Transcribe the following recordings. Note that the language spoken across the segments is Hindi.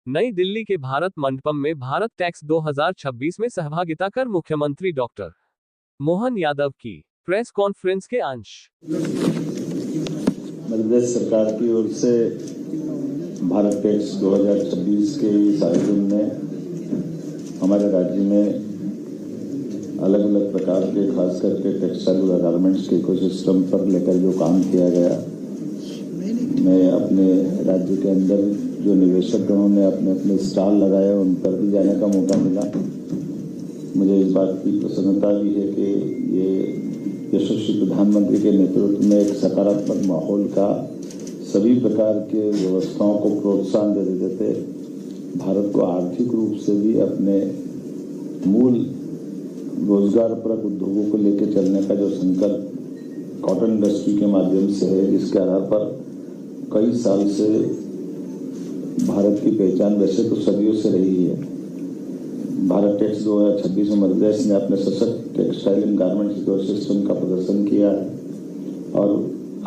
नई दिल्ली के भारत मंडपम में भारत टैक्स 2026 में सहभागिता कर मुख्यमंत्री डॉक्टर मोहन यादव की प्रेस कॉन्फ्रेंस के अंश। मध्य प्रदेश सरकार की ओर से भारत टैक्स 2026 के इस आयोजन में हमारे राज्य में अलग अलग प्रकार के खास करके टेक्सटाइल और गारमेंट्स के इकोसिस्टम पर लेकर जो काम किया गया, मैं अपने राज्य के अंदर जो निवेशक गणों ने अपने अपने स्टॉल लगाए उन पर भी जाने का मौका मिला। मुझे इस बात की प्रसन्नता भी है कि ये यशस्वी प्रधानमंत्री के नेतृत्व में एक सकारात्मक माहौल का सभी प्रकार के व्यवस्थाओं को प्रोत्साहन देते देते भारत को आर्थिक रूप से भी अपने मूल रोजगार परक उद्योगों को लेकर चलने का जो संकल्प कॉटन इंडस्ट्री के माध्यम से है, जिसके आधार पर कई साल से भारत की पहचान वैसे तो सदियों से रही है। भारत टैक्स 2026 में मध्य प्रदेश ने अपने सशक्त टेक्सटाइल एंड गारमेंट्स इकोसिस्टम का प्रदर्शन किया है और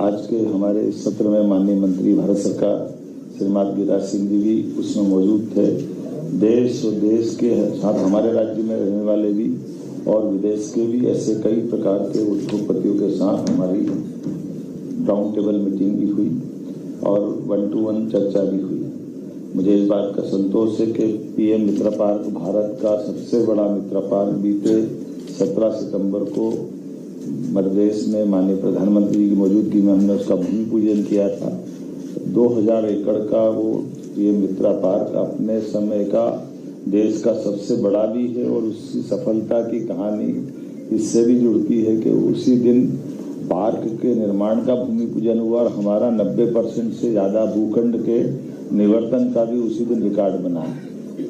आज के हमारे इस सत्र में माननीय मंत्री भारत सरकार श्रीमान गिरिराज सिंह जी भी उसमें मौजूद थे। देश और देश के साथ हमारे राज्य में रहने वाले भी और विदेश के भी ऐसे कई प्रकार के उद्योगपतियों के साथ हमारी राउंड टेबल मीटिंग भी हुई और 1-to-1 चर्चा भी हुई। मुझे इस बात का संतोष है कि पीएम मित्र पार्क भारत का सबसे बड़ा मित्र पार्क बीते 17 सितंबर को मध्य प्रदेश में माननीय प्रधानमंत्री की मौजूदगी में हमने उसका भूमि पूजन किया था। 2000 एकड़ का वो पीएम मित्र पार्क अपने समय का देश का सबसे बड़ा भी है और उसकी सफलता की कहानी इससे भी जुड़ती है कि उसी दिन पार्क के निर्माण का भूमि पूजन हुआ और हमारा 90% से ज़्यादा भूखंड के निवर्तन का भी उसी दिन रिकॉर्ड बना है,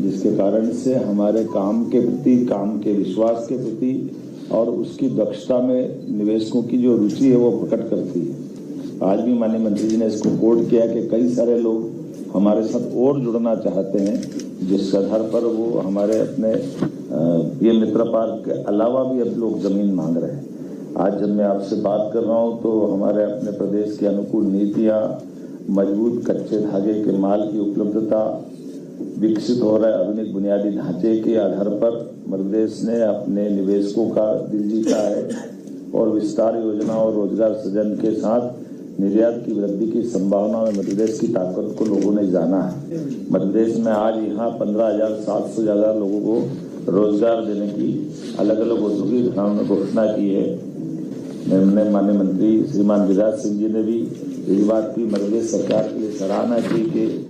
जिसके कारण से हमारे काम के प्रति, काम के विश्वास के प्रति और उसकी दक्षता में निवेशकों की जो रुचि है वो प्रकट करती है। आज भी माननीय मंत्री जी ने इसको कोट किया कि कई सारे लोग हमारे साथ और जुड़ना चाहते हैं, जिस आधार पर वो हमारे अपने ये मित्र पार्क के अलावा भी अब लोग जमीन मांग रहे हैं। आज जब मैं आपसे बात कर रहा हूँ तो हमारे अपने प्रदेश की अनुकूल नीतियाँ, मजबूत कच्चे धागे के माल की उपलब्धता, विकसित हो रहे आधुनिक बुनियादी ढांचे के आधार पर मध्य प्रदेश ने अपने निवेशकों का दिल जीता है और विस्तार योजना और रोजगार सृजन के साथ निर्यात की वृद्धि की संभावना में मध्य प्रदेश की ताकत को लोगों ने जाना है। मध्य प्रदेश में आज यहाँ 15,700 से ज़्यादा लोगों को रोजगार देने की अलग अलग औद्योगिक घटनाओं में घोषणा की है। मैंने माननीय मंत्री श्रीमान गिरिराज सिंह जी ने भी इस बात की मध्य प्रदेश सरकार के लिए सराहना की कि